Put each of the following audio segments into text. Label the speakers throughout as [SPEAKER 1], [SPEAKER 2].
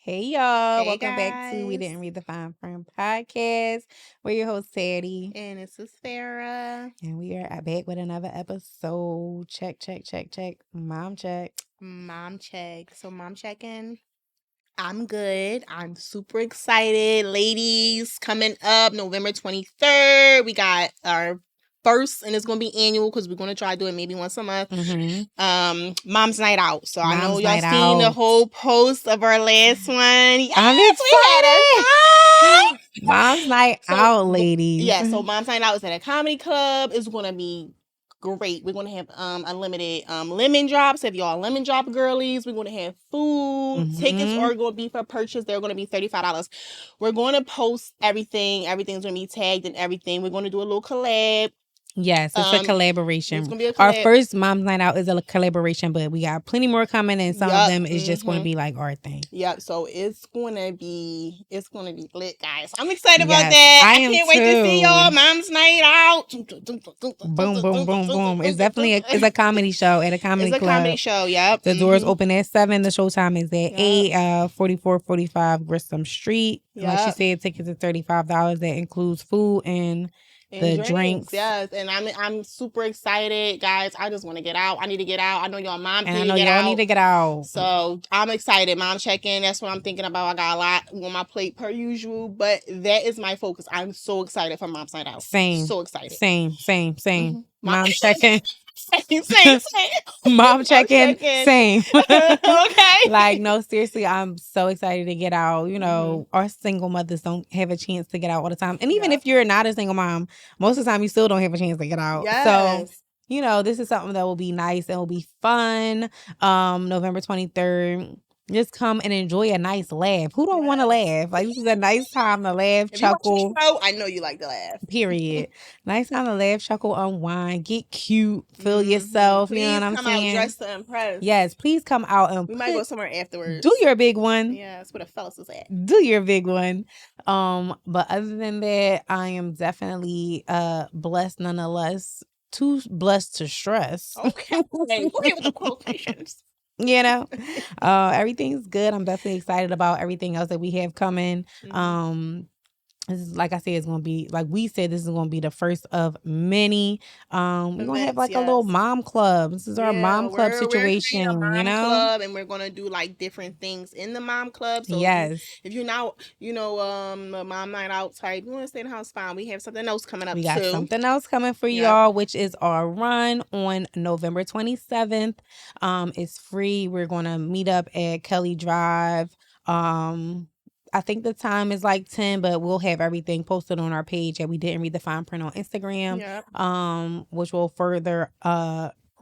[SPEAKER 1] Hey y'all,
[SPEAKER 2] Hey
[SPEAKER 1] welcome back to We
[SPEAKER 2] guys,
[SPEAKER 1] Didn't Read the Fine Print podcast. We're your host, Sadie,
[SPEAKER 2] and this is Farah.
[SPEAKER 1] and we are back with another episode. Check. Mom check.
[SPEAKER 2] Mom check. So mom checking. I'm good. I'm super excited, ladies. Coming up November 23rd, we got our first, and it's gonna be annual because we're gonna try to do it maybe once a month. Mom's night out. So I know
[SPEAKER 1] Mom's
[SPEAKER 2] y'all
[SPEAKER 1] night
[SPEAKER 2] seen the
[SPEAKER 1] out.
[SPEAKER 2] whole post of our last one. Yes,
[SPEAKER 1] I'm
[SPEAKER 2] we had a time.
[SPEAKER 1] excited. Mom's night out, ladies.
[SPEAKER 2] Yeah, so Mom's Night Out is at a comedy club. It's gonna be great. We're gonna have unlimited lemon drops. If y'all lemon drop girlies, we're gonna have food. Tickets are gonna be for purchase. They're gonna be $35. We're gonna post everything. Everything's gonna be tagged and everything. We're gonna do a little collab.
[SPEAKER 1] Yes, it's a collaboration.
[SPEAKER 2] It's gonna be a
[SPEAKER 1] Our
[SPEAKER 2] collab.
[SPEAKER 1] first Mom's Night Out is a collaboration, but we got plenty more coming, and some of them is just going to be like our thing.
[SPEAKER 2] Yep. So it's gonna be lit, guys. I'm excited about that. I can't wait to see y'all. Mom's Night Out.
[SPEAKER 1] Boom. It's definitely it's a comedy show at a comedy club.
[SPEAKER 2] It's a comedy show. Yep.
[SPEAKER 1] The doors open at 7. The showtime is at 8. 4445 Grissom Street. Like she said, tickets are $35. That includes food and the drinks.
[SPEAKER 2] Yes, and I'm super excited, guys. I just want to get out. I need to get out. I know y'all mom
[SPEAKER 1] and I know y'all need to get out.
[SPEAKER 2] So I'm excited. Mom check-in. That's what I'm thinking about. I got a lot on my plate per usual, but that is my focus. I'm so excited for Mom's Night Out.
[SPEAKER 1] Same.
[SPEAKER 2] So excited.
[SPEAKER 1] Same. Mom check-in.
[SPEAKER 2] Same.
[SPEAKER 1] Mom check-in. Same.
[SPEAKER 2] Okay.
[SPEAKER 1] Like, no, seriously, I'm so excited to get out. You know, our single mothers don't have a chance to get out all the time. And even if you're not a single mom, most of the time you still don't have a chance to get out.
[SPEAKER 2] Yes.
[SPEAKER 1] So, you know, this is something that will be nice and will be fun. November 23rd. Just come and enjoy a nice laugh. Who don't want to laugh? Like, this is a nice time to laugh, chuckle.
[SPEAKER 2] I know you like to laugh.
[SPEAKER 1] Period. Nice time to laugh, chuckle, unwind, get cute, feel yourself.
[SPEAKER 2] Please,
[SPEAKER 1] you know what I'm saying?
[SPEAKER 2] Come out dressed to impress.
[SPEAKER 1] Yes, please come out and
[SPEAKER 2] we might go somewhere afterwards.
[SPEAKER 1] Do your big one.
[SPEAKER 2] Yeah, that's where the fellas is at.
[SPEAKER 1] Do your big one. But other than that, I am definitely blessed nonetheless. Too blessed to stress.
[SPEAKER 2] Okay. Hey, go ahead with the quotations.
[SPEAKER 1] You know, everything's good. I'm definitely excited about everything else that we have coming. This is, like I said, it's gonna be, like we said, this is gonna be the first of many. We're gonna have like a little mom club. This is our mom club situation,
[SPEAKER 2] we're mom
[SPEAKER 1] you know.
[SPEAKER 2] Club, and we're gonna do like different things in the mom club. So if you're not, a mom night out type, you want to stay in the house, fine. We have something else coming up.
[SPEAKER 1] We got something else coming for y'all, which is our run on November 27th. It's free. We're gonna meet up at Kelly Drive. I think the time is like 10, but we'll have everything posted on our page that We Didn't Read the Fine Print on Instagram. Which will further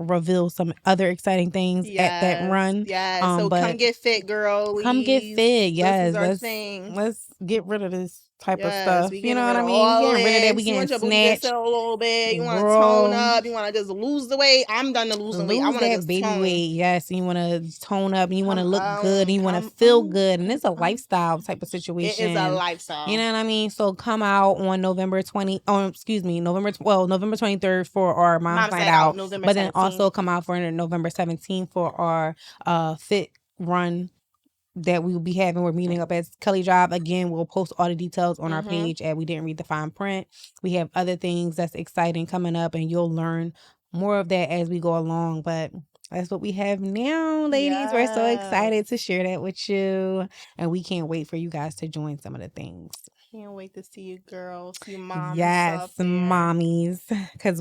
[SPEAKER 1] reveal some other exciting things at that run.
[SPEAKER 2] Yeah. So come get fit, girl.
[SPEAKER 1] Come get fit. Yes.
[SPEAKER 2] Let's
[SPEAKER 1] get rid of this type of stuff. You know what I mean?
[SPEAKER 2] Getting
[SPEAKER 1] rid of that. We getting snatched
[SPEAKER 2] a little bit. You want to tone up. You want to just lose the weight. I'm done to losing weight. I want that
[SPEAKER 1] baby weight. Yes. You want to tone up and you want to look good and you want to feel good. And it's a lifestyle type of situation.
[SPEAKER 2] It is a lifestyle.
[SPEAKER 1] You know what I mean? So come out on November 23rd for our Mom's Night Out. But then also come out for November 17th for our fit run that we will be having. We're meeting up at Kelly Drive. Again, we'll post all the details on our page at We Didn't Read the Fine Print. We have other things that's exciting coming up, and you'll learn more of that as we go along. But that's what we have now, ladies. Yeah. We're so excited to share that with you, and we can't wait for you guys to join some of the things.
[SPEAKER 2] Can't wait to see you girls, you moms.
[SPEAKER 1] Yes, mommies. Because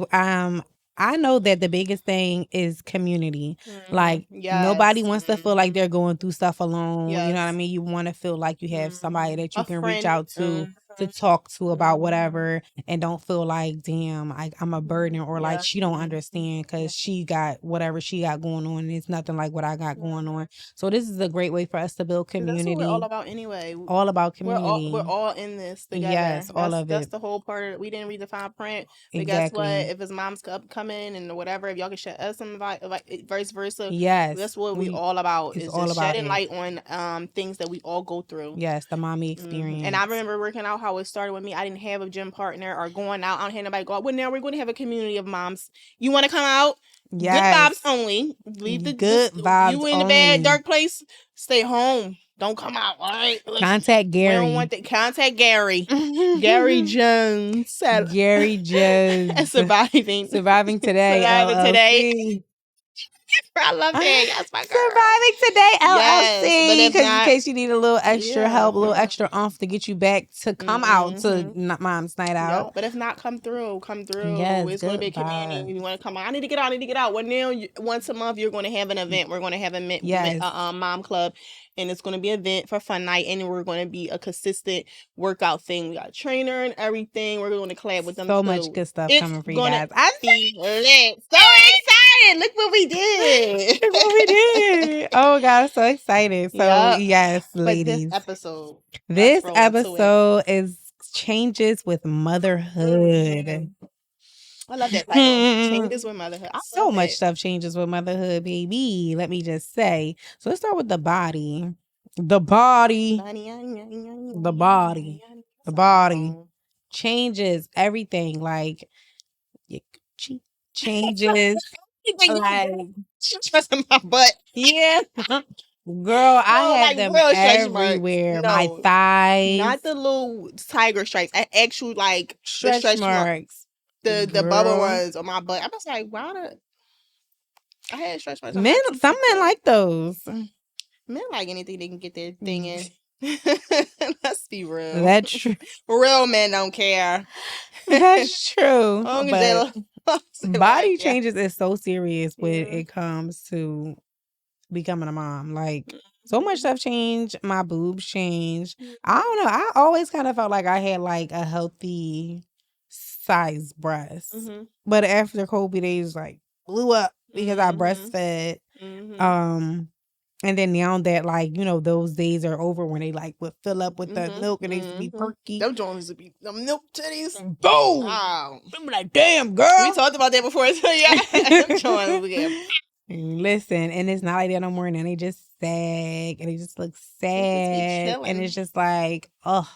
[SPEAKER 1] I know that the biggest thing is community. Like, nobody wants to feel like they're going through stuff alone. You know what I mean? You want to feel like you have somebody that you can reach out to talk to about whatever, and don't feel like, damn, I'm a burden, or like she don't understand because she got whatever she got going on and it's nothing like what I got going on. So this is a great way for us to build community.
[SPEAKER 2] That's what we're all about anyway.
[SPEAKER 1] All about community.
[SPEAKER 2] We're all in this together.
[SPEAKER 1] Yes, all of it.
[SPEAKER 2] That's the whole part of it. We didn't read the fine print. But guess what? If it's mom's upcoming and whatever, if y'all can shed us some advice, vice versa.
[SPEAKER 1] Yes.
[SPEAKER 2] That's what we all about.
[SPEAKER 1] It's
[SPEAKER 2] is
[SPEAKER 1] all
[SPEAKER 2] just
[SPEAKER 1] about
[SPEAKER 2] shedding light on things that we all go through.
[SPEAKER 1] Yes, the mommy experience.
[SPEAKER 2] And I remember working out how it started with me. I didn't have a gym partner or going out. I don't have nobody go out. Well, now we're going to have a community of moms. You want to come out?
[SPEAKER 1] Yes.
[SPEAKER 2] Good vibes only. Leave the
[SPEAKER 1] good vibes.
[SPEAKER 2] You in the bad dark place? Stay home. Don't come out. All right.
[SPEAKER 1] Contact Gary.
[SPEAKER 2] We don't want that. Contact Gary. Gary Jones.
[SPEAKER 1] Gary Jones.
[SPEAKER 2] Surviving
[SPEAKER 1] today.
[SPEAKER 2] Surviving
[SPEAKER 1] LLC.
[SPEAKER 2] I love that. That's my girl.
[SPEAKER 1] Surviving Today LLC.
[SPEAKER 2] Yes,
[SPEAKER 1] Because in case you need a little extra help, a little
[SPEAKER 2] Mm-hmm.
[SPEAKER 1] extra oomph to get you back to come out to Mom's Night Out.
[SPEAKER 2] Yep. But if not, come through.
[SPEAKER 1] Yes,
[SPEAKER 2] it's going to be a community. You want to come out. I need to get out. Well, now, once a month, you're going to have an event. We're going to have a mom club. And it's going to be an event for fun night. And we're going to be a consistent workout thing. We got a trainer and everything. We're going to collab with them.
[SPEAKER 1] So much good stuff coming for you guys.
[SPEAKER 2] I'm lit. So excited. Look what we did.
[SPEAKER 1] Oh, God, I'm so excited. So, yes, ladies. This episode is Changes with Motherhood.
[SPEAKER 2] I love that title. Changes with Motherhood.
[SPEAKER 1] So much stuff changes with motherhood, baby. Let me just say. So let's start with the body. The body changes everything. Like, changes. Like,
[SPEAKER 2] stressing my butt.
[SPEAKER 1] Yeah. Girl, I have them everywhere. My thighs.
[SPEAKER 2] Not the little tiger stripes. Actual, like,
[SPEAKER 1] stretch marks.
[SPEAKER 2] The bubble ones on my butt. I was like, why I had stretch marks.
[SPEAKER 1] Some men like those.
[SPEAKER 2] Men like anything they can get their thing in. Let's be real.
[SPEAKER 1] That's true.
[SPEAKER 2] Real men don't care.
[SPEAKER 1] That's true.
[SPEAKER 2] But
[SPEAKER 1] body changes is so serious when it comes to becoming a mom. Like, so much stuff changed. My boobs changed. I don't know. I always kind of felt like I had like a healthy size breast. But after Kobe, they just like blew up because I breastfed. And then now that, like, you know, those days are over when they like would fill up with the milk and they used to be perky.
[SPEAKER 2] Them joints used to be the milk titties.
[SPEAKER 1] Boom! Wow. I'm like, damn, girl.
[SPEAKER 2] We talked about that before. So yeah. Them joints
[SPEAKER 1] Listen, and it's not like that no more. And they just sag and they just look sad. And it's just like, ugh.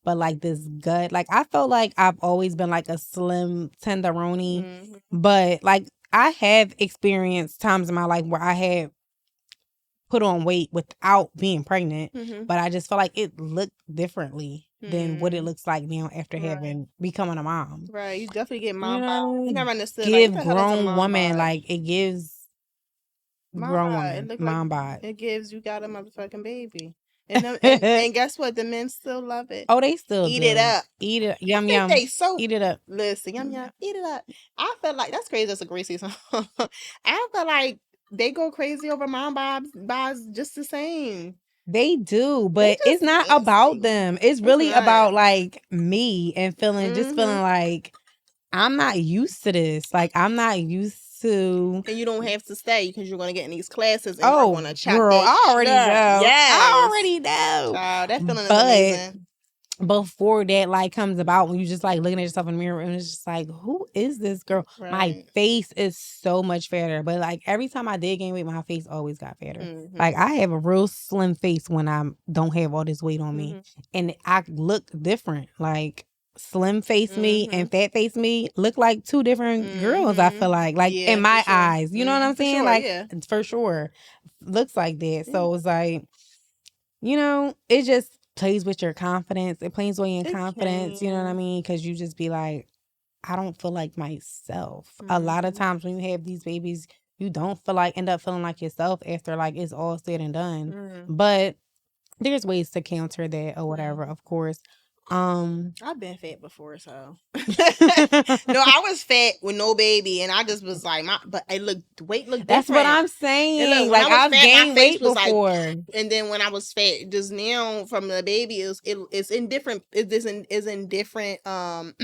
[SPEAKER 1] But like this gut, like I felt like I've always been like a slim tenderoni. But like I have experienced times in my life where I had put on weight without being pregnant. But I just felt like it looked differently than what it looks like now after becoming a mom.
[SPEAKER 2] Right. You definitely get mom bod. You never understood.
[SPEAKER 1] Give grown woman, like it gives grown woman mom bod.
[SPEAKER 2] It gives you got a motherfucking baby. And guess what? The men still love it.
[SPEAKER 1] Oh, they still
[SPEAKER 2] eat it up.
[SPEAKER 1] Eat it. Yum, yum. Eat it up.
[SPEAKER 2] Listen, yum, yum. Eat it up. I felt like that's crazy. That's a great season. I feel like they go crazy over mom bods just the same.
[SPEAKER 1] They do, but it's not about them. It's really about like me and feeling like I'm not used to this. Like I'm not used to.
[SPEAKER 2] And you don't have to stay because you're going to get in these classes. And
[SPEAKER 1] you're
[SPEAKER 2] going to chop
[SPEAKER 1] girl, I already know.
[SPEAKER 2] Yes.
[SPEAKER 1] I already know.
[SPEAKER 2] Child, that feeling is amazing.
[SPEAKER 1] Before that like comes about, when you just like looking at yourself in the mirror and it's just like, who is this girl? Right. My face is so much fatter, but like every time I did gain weight, my face always got fatter. Like I have a real slim face when I don't have all this weight on me, and I look different. Like slim face me and fat face me look like two different girls. I feel like in my eyes, you know what I'm saying? For sure, looks like that. So it's like, you know, it just plays with your confidence. It plays with your confidence, you know what I mean? Because you just be like, I don't feel like myself. A lot of times when you have these babies, you don't end up feeling like yourself after like it's all said and done. But there's ways to counter that or whatever, of course.
[SPEAKER 2] I've been fat before, so no, I was fat with no baby, and I just was like, but weight looked different.
[SPEAKER 1] That's what I'm saying. Like I've gained weight before,
[SPEAKER 2] and then when I was fat, just now from the baby, it's in different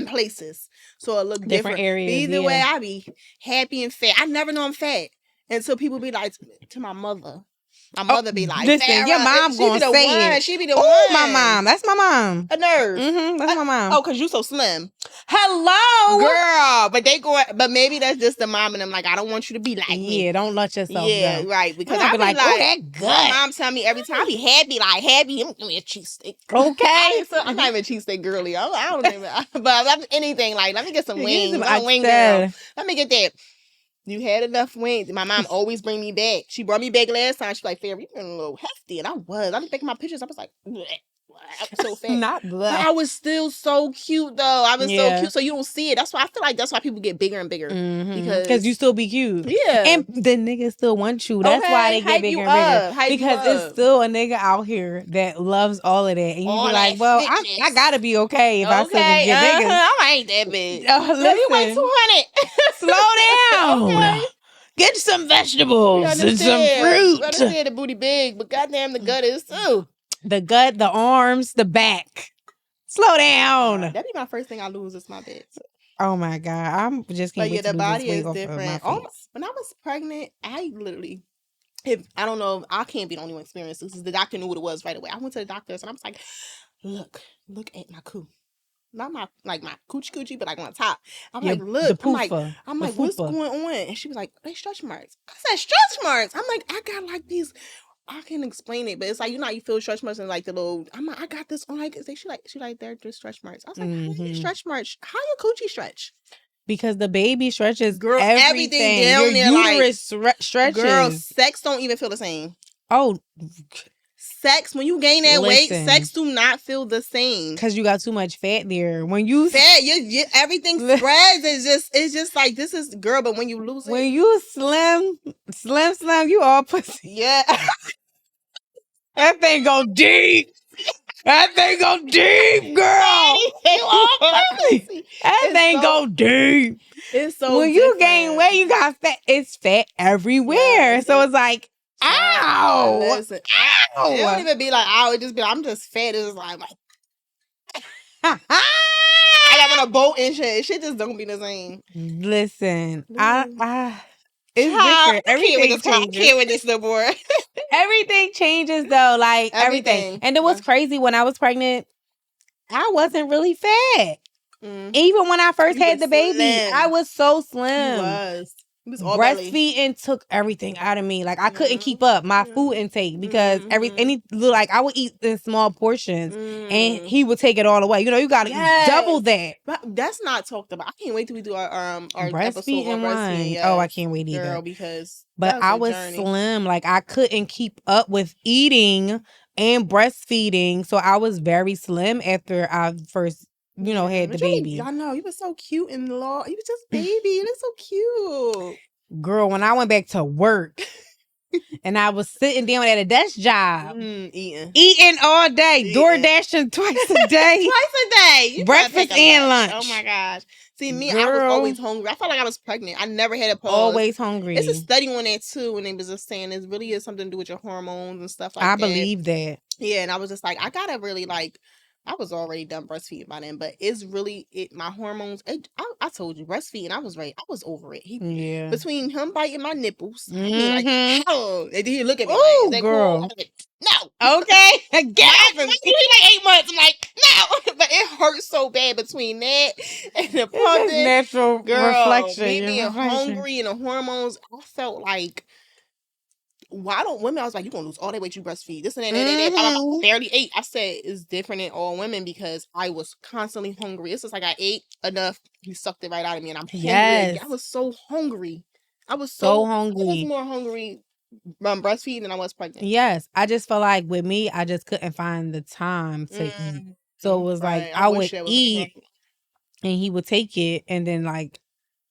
[SPEAKER 2] places, so it looked different
[SPEAKER 1] areas.
[SPEAKER 2] But either way, I be happy and fat. I never know I'm fat until people be like to my mother. My mother be like,
[SPEAKER 1] listen, your mom gonna say it.
[SPEAKER 2] She be the one.
[SPEAKER 1] My mom. That's my mom.
[SPEAKER 2] A nurse.
[SPEAKER 1] That's my mom.
[SPEAKER 2] Oh, because you so slim.
[SPEAKER 1] Hello.
[SPEAKER 2] Girl. But maybe that's just the mom and I'm like, I don't want you to be like me.
[SPEAKER 1] Yeah, don't let yourself
[SPEAKER 2] go. Right. Because I be like, oh, that good. My mom tell me every time I be happy, give me a cheesesteak.
[SPEAKER 1] Okay.
[SPEAKER 2] I'm not even a cheesesteak girly. I don't even, but anything like, let me get some wings. I'm a wing girl. Let me get that. You had enough wings. My mom always bring me back. She brought me back last time. She's like, "Fair, you been a little hefty," and I was. I look back at my pictures. I was like, bleh. I was so fat.
[SPEAKER 1] Not
[SPEAKER 2] but I was still so cute though. I was so cute. So you don't see it. That's why I feel like that's why people get bigger and bigger.
[SPEAKER 1] Because you still be cute.
[SPEAKER 2] Yeah.
[SPEAKER 1] And the niggas still want you. That's why they get bigger and bigger. Because it's still a nigga out here that loves all of that. And you be like, well, I gotta be okay if I still can get bigger.
[SPEAKER 2] I ain't that big.
[SPEAKER 1] Listen,
[SPEAKER 2] you weigh 200.
[SPEAKER 1] Slow down. Okay. Get some vegetables and some fruit.
[SPEAKER 2] I understand the booty big, but goddamn the gut is too.
[SPEAKER 1] The gut, the arms, the back. Slow down.
[SPEAKER 2] That'd be my first thing I lose is my bits.
[SPEAKER 1] Oh my God. I'm just can't wait to
[SPEAKER 2] the body
[SPEAKER 1] lose
[SPEAKER 2] is
[SPEAKER 1] weight
[SPEAKER 2] different.
[SPEAKER 1] off my face.
[SPEAKER 2] When I was pregnant, I literally, I don't know, I can't be the only one experiencing this. The doctor knew what it was right away. I went to the doctors and I was like, look at my coo. Not my coochie, but like on top. I'm like, look, I'm like, what's going on? And she was like, they stretch marks. I said, stretch marks. I'm like, I got like these. I can't explain it, but it's like, you know, how you feel stretch marks and like the little. I'm like, I got this on. Like, she like, they're just stretch marks. I was like, how you stretch marks? How your coochie stretch?
[SPEAKER 1] Because the baby stretches, girl,
[SPEAKER 2] everything down
[SPEAKER 1] your
[SPEAKER 2] there,
[SPEAKER 1] uterus stretches.
[SPEAKER 2] Girl, sex don't even feel the same.
[SPEAKER 1] Oh.
[SPEAKER 2] Sex, when you gain that weight, sex do not feel the same.
[SPEAKER 1] Because you got too much fat there. When you
[SPEAKER 2] everything spreads. It's just like, this is, girl, but when you lose it.
[SPEAKER 1] When you slim, you all pussy.
[SPEAKER 2] Yeah.
[SPEAKER 1] That thing go deep. That thing go deep, girl. You all pussy. That thing go deep.
[SPEAKER 2] It's so
[SPEAKER 1] when you gain weight, you got fat. It's fat everywhere. Yeah, so it's like, ow.
[SPEAKER 2] Listen, ow. It don't even be like, ow. It just be like, I'm just fat. It's like I got on a boat and shit. Shit just don't be the same.
[SPEAKER 1] Listen, it's different. Everything changes.
[SPEAKER 2] I can't with this no more.
[SPEAKER 1] Everything changes though. Like everything. And then what's crazy, when I was pregnant, I wasn't really fat. Even when I first had the baby, I was so slim.
[SPEAKER 2] You was.
[SPEAKER 1] Breastfeeding took everything out of me. Like I couldn't keep up my food intake because like I would eat in small portions and he would take it all away. You know, you gotta double that.
[SPEAKER 2] But that's not talked about. I can't wait till we do our
[SPEAKER 1] breastfeeding
[SPEAKER 2] episode on breastfeeding.
[SPEAKER 1] Yes. Oh, I can't wait either.
[SPEAKER 2] Girl, because
[SPEAKER 1] I was slim. Like I couldn't keep up with eating and breastfeeding. So I was very slim after I first had the baby.
[SPEAKER 2] I know. You were so cute and you was just baby. You look so cute.
[SPEAKER 1] Girl, when I went back to work and I was sitting down at a desk job. Eating all day. Door dashing twice a day. Breakfast and lunch.
[SPEAKER 2] Oh my gosh. See, me, I was always hungry. I felt like I was pregnant. I never had a pause.
[SPEAKER 1] Always hungry.
[SPEAKER 2] It's a study on that too, and they was just saying it really is something to do with your hormones and stuff like that.
[SPEAKER 1] I believe that.
[SPEAKER 2] Yeah, and I was just like, I gotta really I was already done breastfeeding by then, but it's really my hormones. I told you, breastfeeding. I was over it. Between him biting my nipples, I mean, like, oh, and then he look at me like, girl, cool? Like, no,
[SPEAKER 1] okay, get off of me.
[SPEAKER 2] He like 8 months. I'm like, no, but it hurts so bad between that and the pumping.
[SPEAKER 1] Natural reflection.
[SPEAKER 2] Me being hungry and the hormones. I felt like, why don't women? I was like, you're gonna lose all that weight you breastfeed. This and that, I barely ate. I said it's different in all women because I was constantly hungry. It's just like I ate enough, he sucked it right out of me, and I'm hungry. I was so hungry. I was so hungry. I was more hungry breastfeeding than I was pregnant.
[SPEAKER 1] Yes, I just felt like with me, I just couldn't find the time to eat. So it was like I would eat, and he would take it, and then like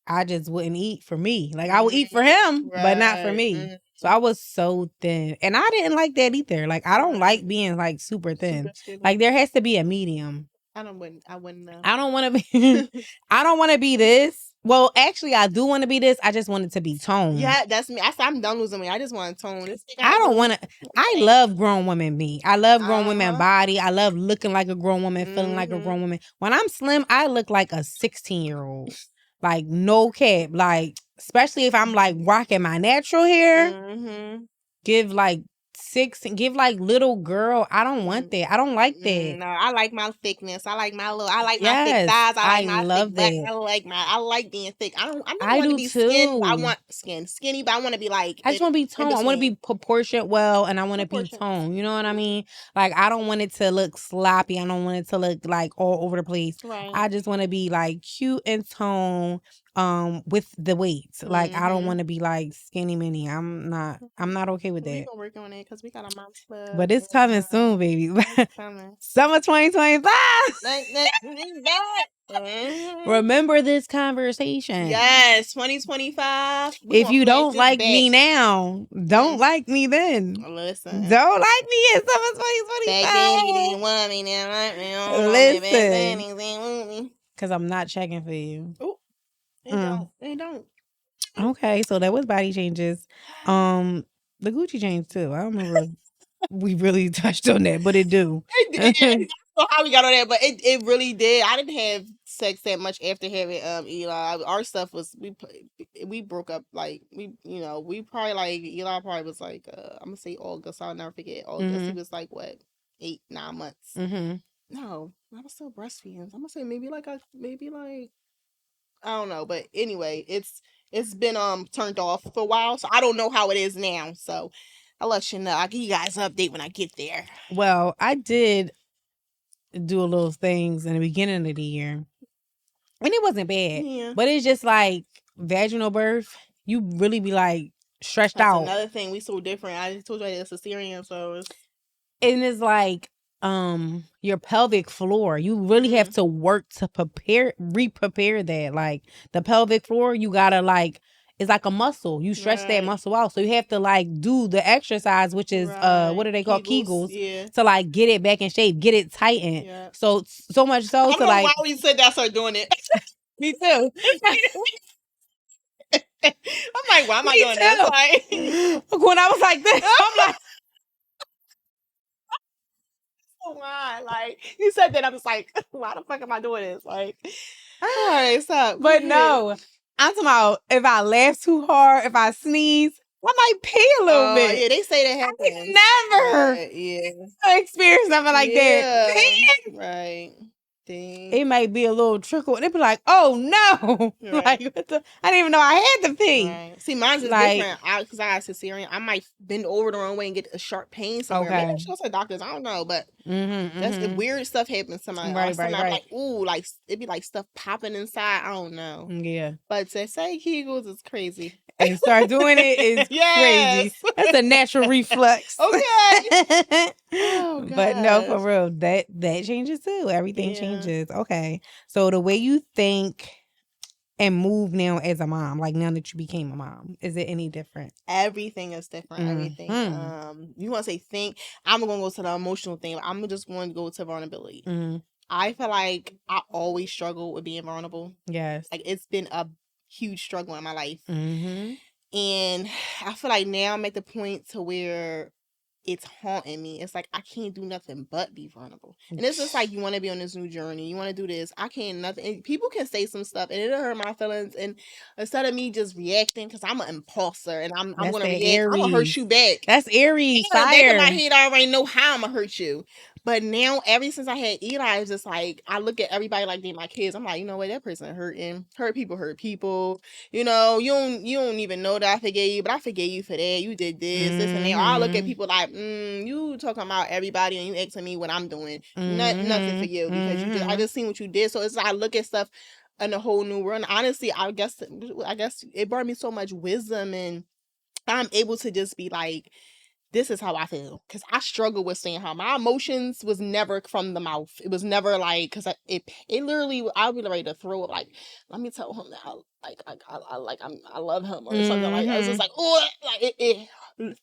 [SPEAKER 1] I just wouldn't eat for me. Like I would eat for him, but not for me. So I was so thin. And I didn't like that either. Like I don't like being like super thin. Like there has to be a medium.
[SPEAKER 2] I wouldn't know.
[SPEAKER 1] I don't want to be I don't want to be this. Well, actually I do want to be this. I just want it to be toned.
[SPEAKER 2] Yeah, that's me. I'm done losing weight. I just want to tone.
[SPEAKER 1] I don't want to. I love grown women me. I love grown women body. I love looking like a grown woman, feeling like a grown woman. When I'm slim, I look like a 16-year-old. Like no cap. Like especially if I'm like rocking my natural hair, give like little girl. I don't want that. I don't like that.
[SPEAKER 2] No, I like my thickness. I like my my thick thighs. I love that. I like being thick. I don't want to be skinny. I want skinny, but I want to be like.
[SPEAKER 1] I just want to be toned. I want to be proportioned well, and I want to be toned. You know what I mean? Like I don't want it to look sloppy. I don't want it to look like all over the place.
[SPEAKER 2] Right.
[SPEAKER 1] I just want to be like cute and toned. with the weights. Like I don't want to be like skinny mini. I'm not okay with that.
[SPEAKER 2] We gonna work on it because we got a mom's club.
[SPEAKER 1] But it's coming soon, baby.
[SPEAKER 2] It's coming.
[SPEAKER 1] Summer 2025.
[SPEAKER 2] Mm-hmm.
[SPEAKER 1] Remember this conversation.
[SPEAKER 2] Yes, 2025.
[SPEAKER 1] If you don't like me now, don't like me then.
[SPEAKER 2] Listen.
[SPEAKER 1] Don't like me in summer 2025.
[SPEAKER 2] Back then you didn't want me, now like me.
[SPEAKER 1] Listen. Because I'm not checking for you.
[SPEAKER 2] Oh, they don't.
[SPEAKER 1] Okay, so that was body changes. The Gucci chains too. I don't remember we really touched on that, but it do.
[SPEAKER 2] I don't know how we got on that, but it really did. I didn't have sex that much after having Eli. Our stuff was we broke up like we probably like Eli probably was like I'm gonna say August. I'll never forget August. He was like what 8-9 months. No, I was still breastfeeding. I'm gonna say maybe like I don't know, but anyway, it's been turned off for a while, so I don't know how it is now. So I'll let you know. I'll give you guys an update when I get there.
[SPEAKER 1] Well, I did do a little things in the beginning of the year, and it wasn't bad. Yeah. But it's just like vaginal birth. You really be like stretched
[SPEAKER 2] That's
[SPEAKER 1] out.
[SPEAKER 2] Another thing, we so different. I just told you I had a cesarean, so
[SPEAKER 1] it's like your pelvic floor. You really have to work to re-prepare that. Like the pelvic floor, you gotta like it's like a muscle. You stretch that muscle out. So you have to like do the exercise, which is what do they call Kegels? Yeah. To like get it back in shape, get it tightened. Yeah. So much so
[SPEAKER 2] I don't
[SPEAKER 1] to
[SPEAKER 2] know
[SPEAKER 1] like
[SPEAKER 2] why we said that, start doing it.
[SPEAKER 1] Me too.
[SPEAKER 2] I'm like, why am I doing this?
[SPEAKER 1] Like when I was like this, I'm like
[SPEAKER 2] why? Like you said that, I was like, why the fuck am I doing this? Like, all right, stop.
[SPEAKER 1] But no, I'm talking about if I laugh too hard, if I sneeze, I might pee a little bit.
[SPEAKER 2] Yeah, they say that happens.
[SPEAKER 1] Never experienced something like that.
[SPEAKER 2] Right.
[SPEAKER 1] It might be a little trickle, and it'd be like, "Oh no!" Like what the? I didn't even know I had to pee.
[SPEAKER 2] Right. See, mine's is different. Because I got cesarean, I might bend over the wrong way and get a sharp pain somewhere. Okay. Maybe I should go to the doctors. I don't know, but that's the weird stuff happens to my. Right. I'm like, ooh, like it'd be like stuff popping inside. I don't know.
[SPEAKER 1] Yeah.
[SPEAKER 2] But to say Kegels is crazy.
[SPEAKER 1] And start doing it is crazy. That's a natural reflex.
[SPEAKER 2] Okay. Oh,
[SPEAKER 1] but no, for real, that changes too. Everything changes. Okay. So the way you think and move now as a mom, like now that you became a mom, is it any different?
[SPEAKER 2] Everything is different. Everything. You want to say think? I'm gonna go to the emotional thing. I'm just going to go to vulnerability. I feel like I always struggle with being vulnerable. Yes. Like it's been a huge struggle in my life. And I feel like now I'm at the point to where it's haunting me. It's like I can't do nothing but be vulnerable. And it's just like you want to be on this new journey. You want to do this. I can't nothing. And people can say some stuff and it'll hurt my feelings. And instead of me just reacting, because I'm an impulser and I'm going to react, I'm going to hurt you back.
[SPEAKER 1] That's Aries.
[SPEAKER 2] In the back of my head, I already know how I'm going to hurt you. But now, ever since I had Eli, it's just like, I look at everybody like they're my kids. I'm like, you know what, that person hurting. Hurt people. You know, you don't even know that I forgave you, but I forgave you for that. You did this and that. Or I look at people like, you talking about everybody and you asking me what I'm doing. Nothing for you because I just seen what you did. So it's like I look at stuff in a whole new world. And honestly, I guess it brought me so much wisdom, and I'm able to just be like, this is how I feel. Because I struggle with saying how my emotions was never from the mouth. It was never like, because it literally, I would be ready to throw it. Like, let me tell him that I love him or something like that. It's just like, oh, like it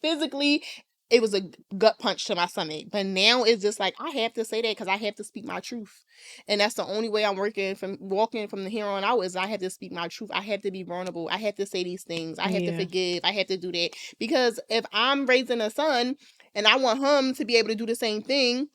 [SPEAKER 2] physically, it was a gut punch to my stomach. But now it's just like, I have to say that because I have to speak my truth. And that's the only way I'm walking from the here on out is I have to speak my truth. I have to be vulnerable. I have to say these things. I have to forgive. I have to do that. Because if I'm raising a son and I want him to be able to do the same thing,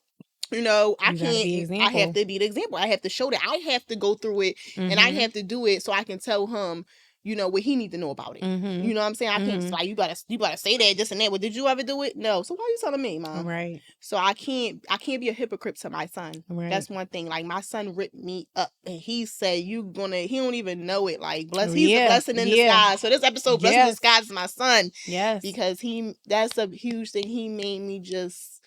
[SPEAKER 2] you know, I can't. I have to be the example. I have to show that. I have to go through it and I have to do it so I can tell him, you know, what he need to know about it. You know what I'm saying? I can't like you gotta say that, this and that. Well, did you ever do it? No. So why are you telling me, Mom? Right. So I can't be a hypocrite to my son. Right. That's one thing. Like my son ripped me up and he said he don't even know it. Like he's a blessing in disguise. So this episode, blessing in disguise is my son. Yes. Because that's a huge thing. He made me just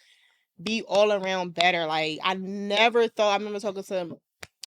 [SPEAKER 2] be all around better. Like I never thought, I remember talking to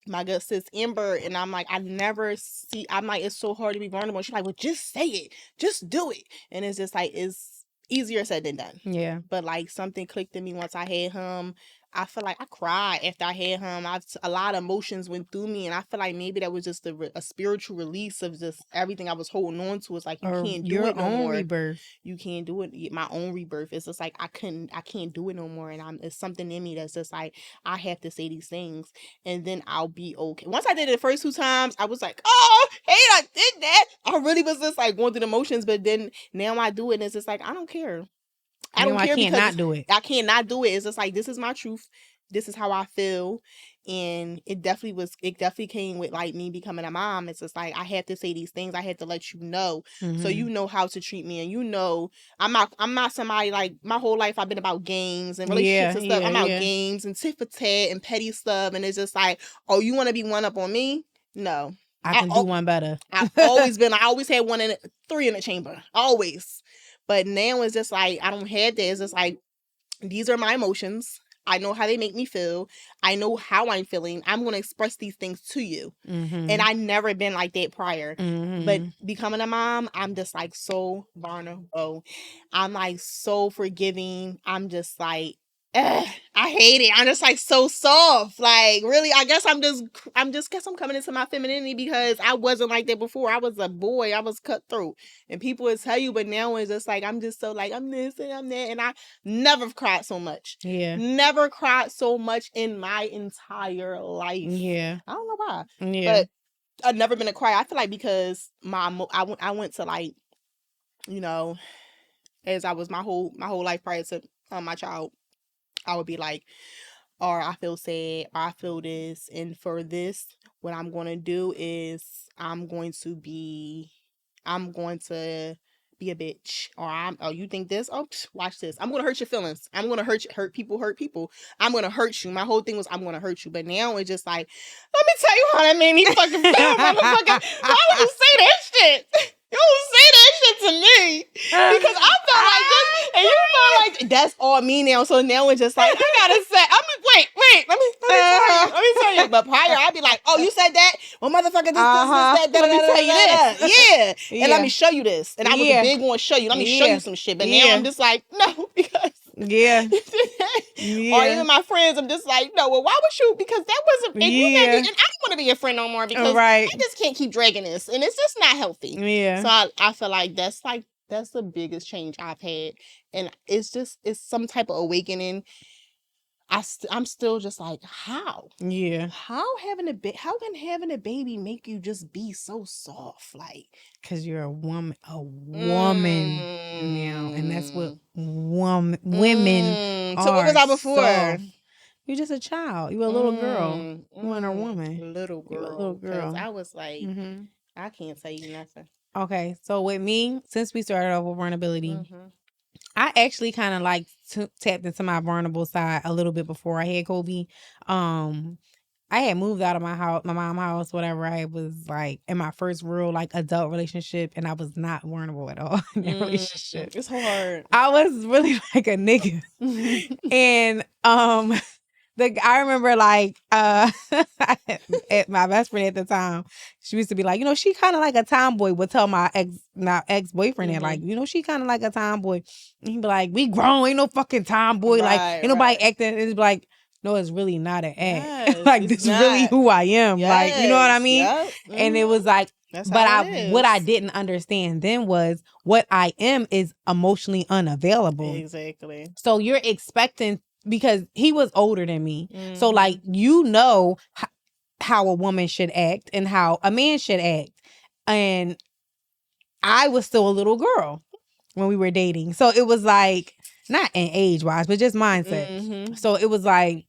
[SPEAKER 2] my good sis Amber, and I'm like, I'm like, it's so hard to be vulnerable. She's like, well, just say it, just do it. And it's just like, it's easier said than done.
[SPEAKER 1] Yeah.
[SPEAKER 2] But like something clicked in me once I had him. I feel like I cried after I had him. A lot of emotions went through me, and I feel like maybe that was just a spiritual release of just everything I was holding on to. It's like, you can't do it no more.
[SPEAKER 1] Rebirth.
[SPEAKER 2] You can't do it. My own rebirth. It's just like I can't do it no more, and it's something in me that's just like I have to say these things, and then I'll be okay. Once I did it the first 2 times, I was like, oh, hey, I did that. I really was just like going through the motions, but then now I do it, and it's just like I don't care. I don't care because
[SPEAKER 1] not do it.
[SPEAKER 2] I can't not do it. It's just like, this is my truth. This is how I feel. And it definitely came with like me becoming a mom. It's just like, I have to say these things. I have to let you know. So you know how to treat me. And you know, I'm not somebody like, my whole life I've been about games and relationships and stuff. I'm about games and tit for tat and petty stuff. And it's just like, oh, you want to be one up on me? No.
[SPEAKER 1] I can do one better.
[SPEAKER 2] I always had 3 in the chamber. Always. But now it's just like, I don't have that. It's just like, these are my emotions. I know how they make me feel. I know how I'm feeling. I'm going to express these things to you. Mm-hmm. And I never been like that prior. Mm-hmm. But becoming a mom, I'm just like so vulnerable. I'm like so forgiving. I'm just like, I hate it. I'm just like so soft. Like, really, I guess I'm coming into my femininity because I wasn't like that before. I was a boy. I was cutthroat. And people would tell you, but now it's just like, I'm just so like, I'm this and I'm that. And I never cried so much. Yeah. Never cried so much in my entire life. Yeah. I don't know why. Yeah. But I've never been a crier. I feel like because I went to like, you know, as I was my whole life prior to my child, I would be like, or I feel sad, or I feel this. And for this, what I'm going to do is I'm going to be a bitch. Or you think this? Oh, watch this. I'm going to hurt your feelings. I'm going to hurt people. I'm going to hurt you. My whole thing was I'm going to hurt you. But now it's just like, let me tell you how that made me fucking feel, motherfucker. Why would you say that shit? You don't say that shit to me because I felt like this, and you felt like that's all me now. So now it's just like I gotta say, wait, let me tell you. But prior, I'd be like, oh, you said that? Well, motherfucker, this, that. Let me tell you this. Yeah, and let me show you this. And I was a big one, show you. Let me show you some shit. But now I'm just like, no, because. Yeah. Or even my friends, I'm just like, no, well, why would you? Because that wasn't, and and I don't want to be your friend no more because I just can't keep dragging this, and it's just not healthy. Yeah. So I feel like that's the biggest change I've had, and it's some type of awakening. I'm still just like, how? Yeah. How can having a baby make you just be so soft? Like,
[SPEAKER 1] because you're a woman now, and that's what women are.
[SPEAKER 2] So what was I before?
[SPEAKER 1] Soft. You're just a child. You're a little girl. You weren't a woman.
[SPEAKER 2] Little girl. I was like, I can't tell you nothing.
[SPEAKER 1] Okay, so with me, since we started off with vulnerability, I actually kind of like tapped into my vulnerable side a little bit before I had Kobe. I had moved out of my house, my mom's house, whatever. I was like in my first real like adult relationship, and I was not vulnerable at all in that relationship.
[SPEAKER 2] It's hard.
[SPEAKER 1] I was really like a nigga, and I remember like at my best friend at the time, she used to be like, she kind of like a tomboy. Would tell my ex-boyfriend that like, she kind of like a tomboy. And he'd be like, we grown, ain't no fucking tomboy. Like ain't nobody acting. And it's like, no, it's really not an act. Yes, like this is really who I am. Yes, like, you know what I mean? Yep. And it was like, what I didn't understand then was what I am is emotionally unavailable.
[SPEAKER 2] Exactly.
[SPEAKER 1] So you're expecting, because he was older than me. So like, how a woman should act and how a man should act. And I was still a little girl when we were dating. So it was like, not in age wise, but just mindset. So it was like,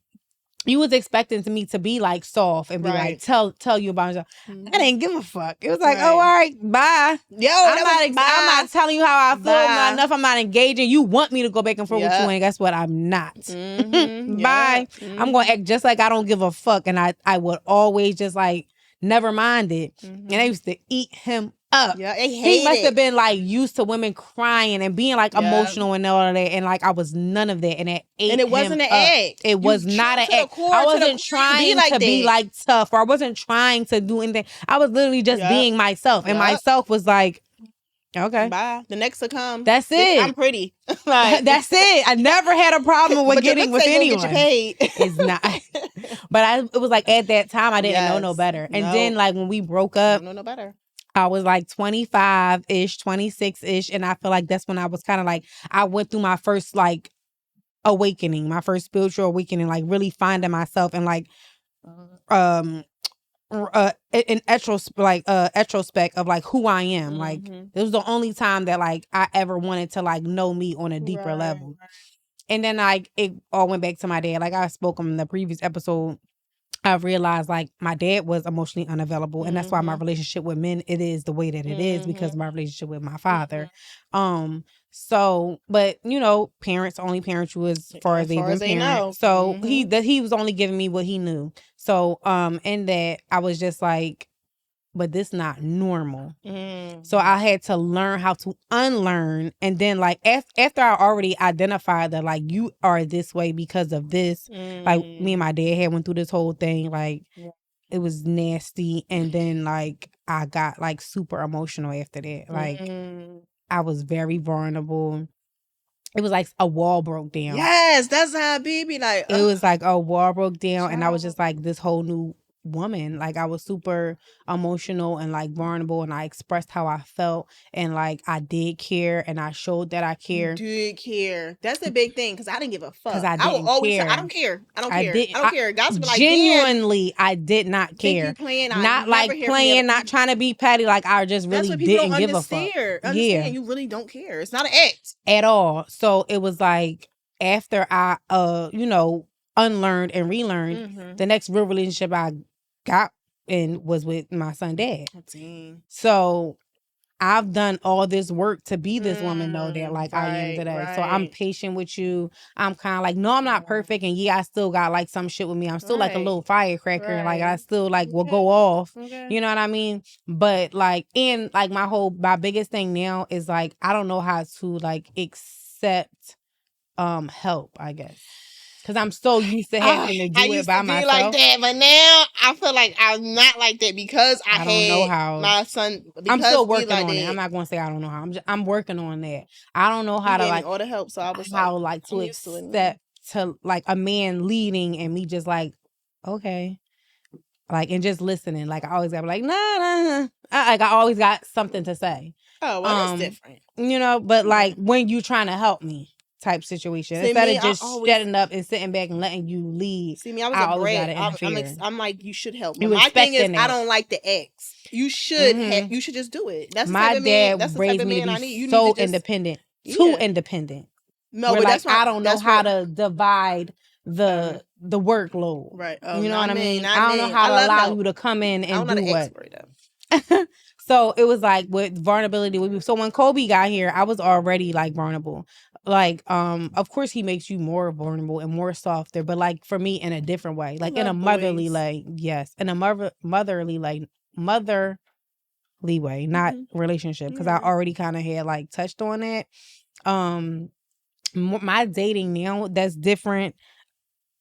[SPEAKER 1] you was expecting me to be like soft and be like, tell you about yourself. I didn't give a fuck. It was like, oh, all right, bye. I'm not telling you how I feel. Not enough. I'm not engaging. You want me to go back and forth with you, and guess what? I'm not. Bye. I'm going to act just like I don't give a fuck. And I would always just like, never mind it. And I used to eat him up.
[SPEAKER 2] Yeah, they hate
[SPEAKER 1] he must
[SPEAKER 2] it.
[SPEAKER 1] have been like used to women crying and being like emotional and all of that, and like I was none of that, and it ate
[SPEAKER 2] and it
[SPEAKER 1] him
[SPEAKER 2] wasn't an
[SPEAKER 1] up.
[SPEAKER 2] act.
[SPEAKER 1] It was not an act. I wasn't trying to be like tough, or I wasn't trying to do anything. I was literally just being myself, and myself was like, okay,
[SPEAKER 2] bye. The next to come.
[SPEAKER 1] That's it.
[SPEAKER 2] I'm pretty. Like,
[SPEAKER 1] that's it. I never had a problem with getting with anyone.
[SPEAKER 2] Get you paid.
[SPEAKER 1] It's not. But it was like at that time I didn't know no better. And then like when we broke up,
[SPEAKER 2] I don't know no better.
[SPEAKER 1] I was like 25-ish, 26-ish. And I feel like that's when I was kind of like, I went through my first like awakening, my first spiritual awakening, like really finding myself and like, in retrospect of like who I am. Like it was the only time that like I ever wanted to like know me on a deeper level. And then like it all went back to my dad. Like I spoke in the previous episode, I realized like my dad was emotionally unavailable, and that's why my relationship with men, it is the way that it is because of my relationship with my father. So, but you know, only parents you as far as they parent. So he was only giving me what he knew. So, in that I was just like, but this not normal. So I had to learn how to unlearn. And then like after I already identified that like you are this way because of this, like me and my dad had went through this whole thing, like it was nasty. And then like I got like super emotional after that. Like I was very vulnerable. It was like a wall broke down.
[SPEAKER 2] Yes, that's how it be like.
[SPEAKER 1] It was like a wall broke down, and I was just like this whole new woman. Like I was super emotional and like vulnerable, and I expressed how I felt, and like I did care, and I showed that I cared.
[SPEAKER 2] Did care. That's the big thing, because I didn't give a fuck.
[SPEAKER 1] Because I didn't care.
[SPEAKER 2] I don't care. I don't care. Guys be like,
[SPEAKER 1] genuinely, I did not care.
[SPEAKER 2] You playing,
[SPEAKER 1] not like playing, not trying to be petty. Like I just really didn't give a fuck.
[SPEAKER 2] Yeah, you really don't care. It's not an act
[SPEAKER 1] at all. So it was like after I, unlearned and relearned, the next real relationship I got in was with my son dad. So I've done all this work to be this woman, though, that like I am today. So I'm patient with you. I'm kind of like, no, I'm not perfect. And yeah, I still got like some shit with me. I'm still like a little firecracker. Like I still like will go off. You know what I mean? But like, and like my biggest thing now is like, I don't know how to like accept help, I guess. Because I'm so used to having to do it by myself. I used to be
[SPEAKER 2] like that, but now I feel like I'm not like that because I don't know how my son.
[SPEAKER 1] I'm still working on it. I'm not going to say I don't know how. I'm working on that. I don't know how to like
[SPEAKER 2] all the help. So I was
[SPEAKER 1] how like to accept to like a man leading and me just like okay, like and just listening. Like I always got like nah. Like I always got something to say.
[SPEAKER 2] Oh, well, that's different.
[SPEAKER 1] You know, but like when you trying to help me. Type situation instead of just shutting up and sitting back and letting you lead.
[SPEAKER 2] See me, I was a brat. I'm like, you should help me. My thing is, I don't like the ex. You should you should just do it. That's
[SPEAKER 1] my dad raised me to be so independent, too independent. No, but like, I don't know how to divide the workload.
[SPEAKER 2] Right.
[SPEAKER 1] You know what I mean? I don't know how to allow you to come in and do what. So it was like with vulnerability. So when Kobe got here, I was already like vulnerable. Like, of course he makes you more vulnerable and more softer, but like for me in a different way, like in a motherly, like, yes, in a motherly way, not relationship. Cause I already kind of had like touched on that. My dating now, that's different.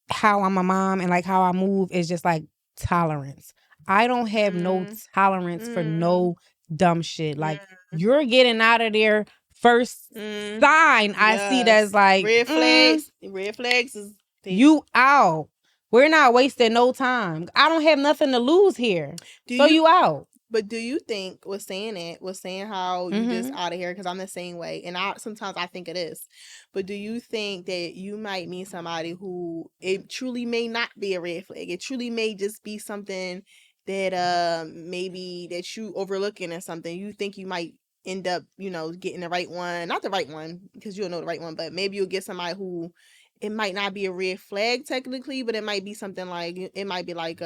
[SPEAKER 1] How I'm a mom and like how I move is just like tolerance. I don't have no tolerance for no dumb shit. Like you're getting out of there. First sign I see that's like
[SPEAKER 2] red flags. Red flags is
[SPEAKER 1] you out. We're not wasting no time. I don't have nothing to lose here. You out.
[SPEAKER 2] But do you think saying how you just out of here? Because I'm the same way, and sometimes I think it is. But do you think that you might meet somebody who it truly may not be a red flag? It truly may just be something that maybe that you overlooking or something. You think you might end up, getting the right one. Not the right one, because you'll know the right one, but maybe you'll get somebody who it might not be a red flag technically, but it might be something like, it might be like,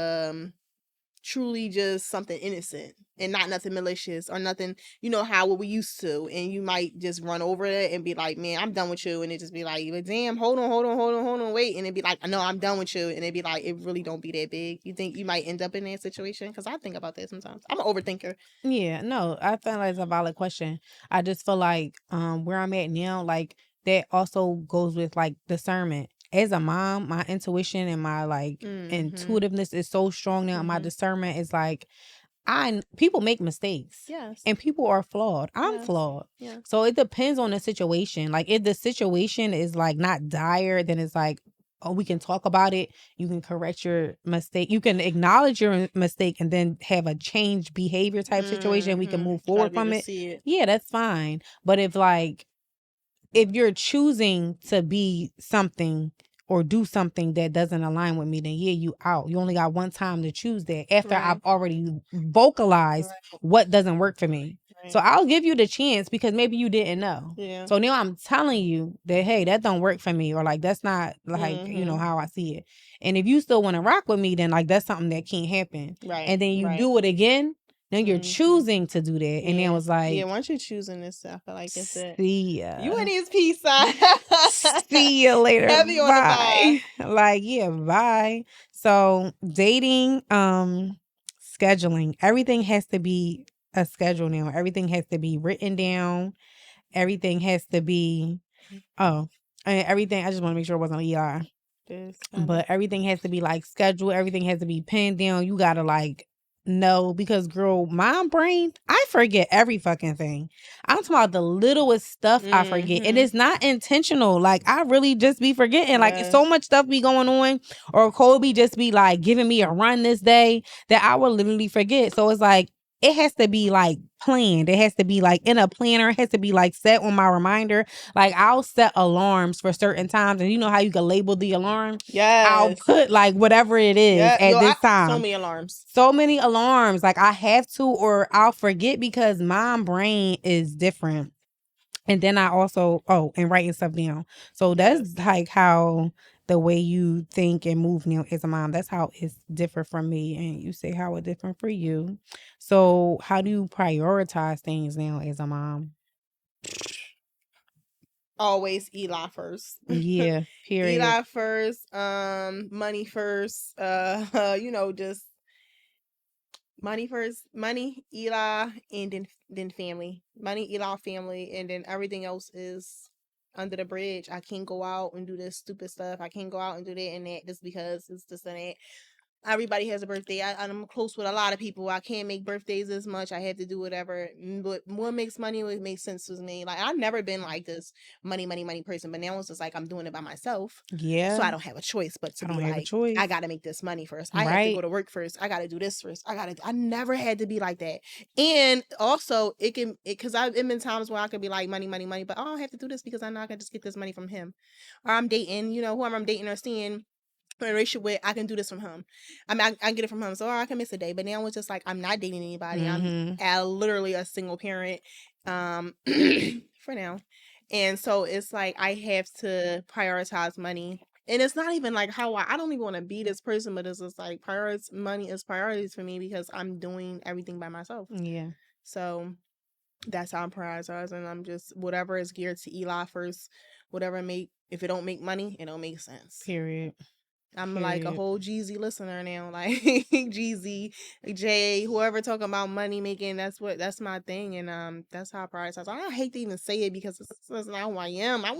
[SPEAKER 2] truly just something innocent and not nothing malicious or nothing, you know, how what we used to. And you might just run over it and be like, man, I'm done with you. And it just be like, but damn, hold on, wait. And it'd be like, no, I'm done with you. And it'd be like, it really don't be that big. You think you might end up in that situation? Because I think about that sometimes. I'm an overthinker.
[SPEAKER 1] Yeah, no, I feel like it's a valid question. I just feel like where I'm at now, like that also goes with like discernment. As a mom, my intuition and my like intuitiveness is so strong now. My discernment is like people make mistakes.
[SPEAKER 2] Yes.
[SPEAKER 1] And people are flawed. I'm flawed.
[SPEAKER 2] Yeah.
[SPEAKER 1] So it depends on the situation. Like if the situation is like not dire, then it's like, oh, we can talk about it. You can correct your mistake. You can acknowledge your mistake and then have a changed behavior type situation. We can move forward from it. Yeah, that's fine. But if you're choosing to be something or do something that doesn't align with me, then yeah, you out. You only got one time to choose that after I've already vocalized what doesn't work for me. So I'll give you the chance because maybe you didn't know. Yeah. So now I'm telling you that, hey, that don't work for me, or like that's not like, you know, how I see it. And if you still want to rock with me, then like that's something that can't happen. Right. And then you do it again. Then you're choosing to do that. And then it was like,
[SPEAKER 2] yeah, once you're choosing this stuff, I like it's it.
[SPEAKER 1] See ya.
[SPEAKER 2] You and these peace signs.
[SPEAKER 1] See you later.
[SPEAKER 2] Heavy on
[SPEAKER 1] bye. Like, yeah, bye. So dating, scheduling, everything has to be a schedule now. Everything has to be written down. Everything has to be, everything. I just want to make sure it wasn't ER. But everything has to be like scheduled. Everything has to be pinned down. You gotta like know because girl, my brain, I forget every fucking thing. I'm talking about the littlest stuff I forget. And it's not intentional. Like I really just be forgetting. Like so much stuff be going on. Or Kobe just be like giving me a run this day that I will literally forget. So it's like it has to be like planned. It has to be like in a planner. It has to be like set on my reminder. Like I'll set alarms for certain times, and you know how you can label the alarm. Yes, I'll put like whatever it is at this time.
[SPEAKER 2] So many alarms.
[SPEAKER 1] So many alarms. Like I have to, or I'll forget because my brain is different. And then I also and writing stuff down. So that's like how the way you think and move now as a mom, that's how it's different from me. And you say how it's different for you. So how do you prioritize things now as a mom?
[SPEAKER 2] Always Eli first.
[SPEAKER 1] Yeah, period.
[SPEAKER 2] Eli first, money first, you know, just money first, money, Eli, and then family. Money, Eli, family, and then everything else is under the bridge. I can't go out and do this stupid stuff. I can't go out and do that and that just because it's this and that. Everybody has a birthday. I'm close with a lot of people. I can't make birthdays as much. I have to do whatever. But what makes money, what makes sense to me. Like I've never been like this money person. But now it's just like I'm doing it by myself.
[SPEAKER 1] Yeah.
[SPEAKER 2] So I don't have a choice but to be like, I got to make this money first. I have to go to work first. I got to do this first. I never had to be like that. And also because I've been times where I could be like money. But I don't have to do this because I'm not going to just get this money from him. Or I'm dating, you know, whoever I'm dating or seeing. In a relationship with, I can do this from him. I mean, I can get it from him, so I can miss a day. But now it's just like I'm not dating anybody. I'm literally a single parent, for now, and so it's like I have to prioritize money. And it's not even like how I don't even want to be this person, but it's just like money is priorities for me because I'm doing everything by myself.
[SPEAKER 1] Yeah.
[SPEAKER 2] So that's how I'm prioritizing. I'm just whatever is geared to Eli first. Whatever if it don't make money, it don't make sense.
[SPEAKER 1] Period.
[SPEAKER 2] I'm like a whole Jeezy listener now, like Jeezy, Jay, whoever talking about money making. That's my thing, and that's how I prioritize. I don't hate to even say it because it's not who I am. I'm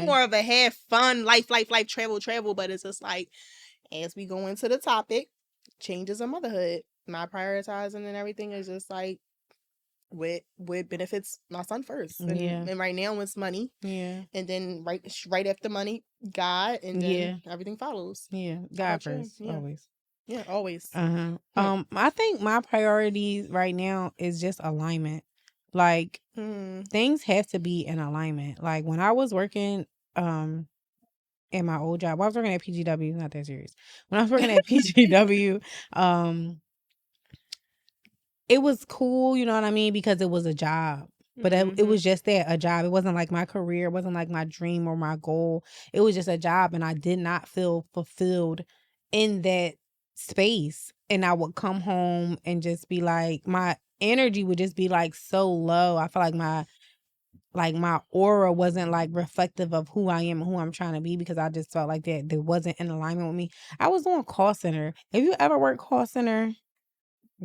[SPEAKER 2] more of a have fun, life, travel, but it's just like as we go into the topic, changes of motherhood. My prioritizing and everything is just like what benefits my son first. And right now it's money. Yeah. And then right after money, God, and then everything follows.
[SPEAKER 1] Yeah. God first.
[SPEAKER 2] Yeah.
[SPEAKER 1] Always.
[SPEAKER 2] Yeah, always.
[SPEAKER 1] Yeah. I think my priorities right now is just alignment. Like things have to be in alignment. Like when I was working in my old job, I was working at PGW, not that serious. When I was working at PGW, it was cool, you know what I mean? Because it was a job. But it was just that, a job. It wasn't like my career. It wasn't like my dream or my goal. It was just a job. And I did not feel fulfilled in that space. and I would come home and just be like, my energy would just be like so low. I feel like my aura wasn't like reflective of who I am and who I'm trying to be, because I just felt like that there wasn't in alignment with me. I was doing call center. Have you ever worked call center?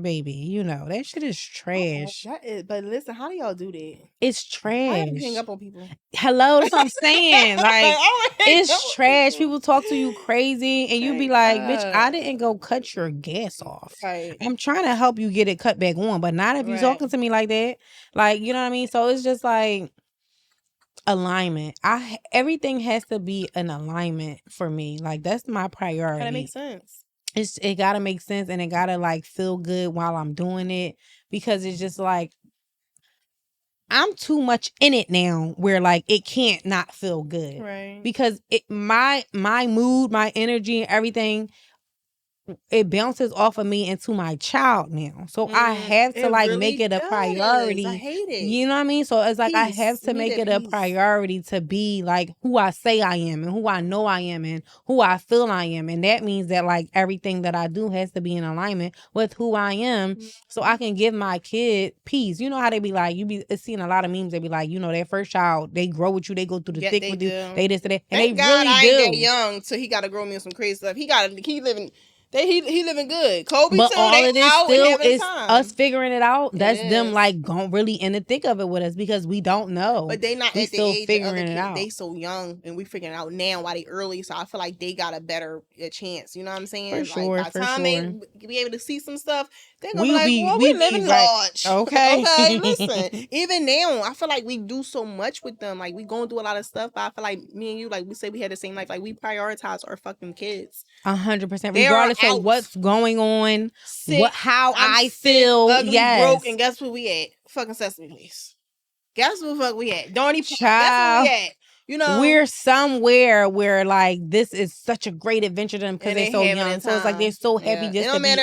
[SPEAKER 1] Baby, you know, that shit is trash.
[SPEAKER 2] But listen, how do y'all do that?
[SPEAKER 1] It's trash.
[SPEAKER 2] How do you hang up on people?
[SPEAKER 1] Hello, that's what I'm saying. Like, it's trash. People talk to you crazy, and you be like, bitch, I didn't go cut your gas off.
[SPEAKER 2] Right.
[SPEAKER 1] I'm trying to help you get it cut back on, but not if you talking to me like that. Like, you know what I mean? So it's just like alignment. Everything has to be an alignment for me. Like, that's my priority.
[SPEAKER 2] That makes sense.
[SPEAKER 1] It gotta make sense, and it gotta like feel good while I'm doing it, because it's just like I'm too much in it now where like it can't not feel good.
[SPEAKER 2] Right.
[SPEAKER 1] Because my mood, my energy, and everything, it bounces off of me into my child now. So I have to like
[SPEAKER 2] really
[SPEAKER 1] make it a priority.
[SPEAKER 2] I hate it.
[SPEAKER 1] You know what I mean? So it's like I have to make it a priority to be like who I say I am and who I know I am and who I feel I am. And that means that like everything that I do has to be in alignment with who I am, so I can give my kid peace. You know how they be like, you be seeing a lot of memes, they be like, you know, their first child, they grow with you, they go through the thick with you, they this and that. And
[SPEAKER 2] thank
[SPEAKER 1] they
[SPEAKER 2] God
[SPEAKER 1] really
[SPEAKER 2] I
[SPEAKER 1] do.
[SPEAKER 2] ain't that young, so he gotta grow me with some crazy stuff. He living he living good. Kobe
[SPEAKER 1] but
[SPEAKER 2] too,
[SPEAKER 1] all of this still is
[SPEAKER 2] time.
[SPEAKER 1] Us figuring it out. That's them like going really in the thick of it with us, because we don't know.
[SPEAKER 2] But they not
[SPEAKER 1] we
[SPEAKER 2] at
[SPEAKER 1] still
[SPEAKER 2] the age
[SPEAKER 1] figuring
[SPEAKER 2] of other
[SPEAKER 1] it
[SPEAKER 2] kids.
[SPEAKER 1] out.
[SPEAKER 2] They so young, and we figuring it out now while they early. So I feel like they got a better chance. You know what I'm saying?
[SPEAKER 1] For sure.
[SPEAKER 2] Like, by the time they be able to see some stuff, they're gonna
[SPEAKER 1] we
[SPEAKER 2] be like, "Well, we living large."
[SPEAKER 1] Okay.
[SPEAKER 2] Okay. Listen, even now, I feel like we do so much with them. Like, we going through a lot of stuff. But I feel like me and you, like we say, we had the same life. Like, we prioritize our fucking kids.
[SPEAKER 1] 100%, regardless of what's going on, how I feel.
[SPEAKER 2] Ugly, broke, and guess where we at? Fucking Sesame Place. Guess where the fuck we at? Donnie Park. Guess where we at? You know,
[SPEAKER 1] we're somewhere where like this is such a great adventure to them because they're so young. So it's like they're so happy just to be out. It don't matter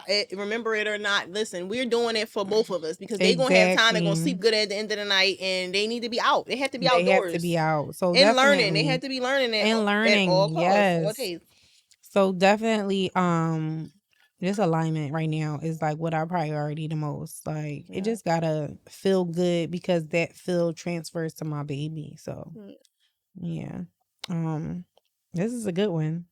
[SPEAKER 1] if
[SPEAKER 2] they remember it or not. Listen, we're doing it for both of us because they gonna have time. They're gonna sleep good at the end of the night, and they need to be out. They have to be outdoors.
[SPEAKER 1] They have to be out. So
[SPEAKER 2] and learning. They have to be learning
[SPEAKER 1] and learning. Yes. So definitely, this alignment right now is like what our priority the most. Like it just gotta feel good because that feel transfers to my baby. So yeah. This is a good one.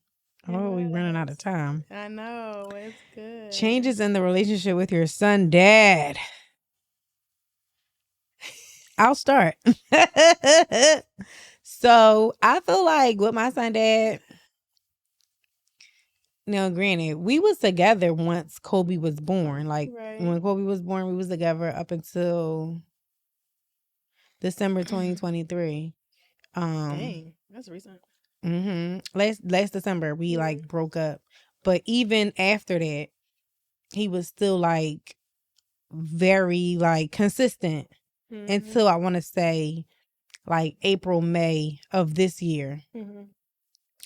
[SPEAKER 1] Oh, we're running out of time.
[SPEAKER 2] I know, it's good.
[SPEAKER 1] Changes in the relationship with your son, dad. I'll start. So I feel like with my son, dad. Now, granted, we was together once Kobe was born. Like when Kobe was born, we was together up until December 2023.
[SPEAKER 2] Dang, that's recent.
[SPEAKER 1] Last December we like broke up, but even after that, he was still like very like consistent until I want to say like April, May of this year.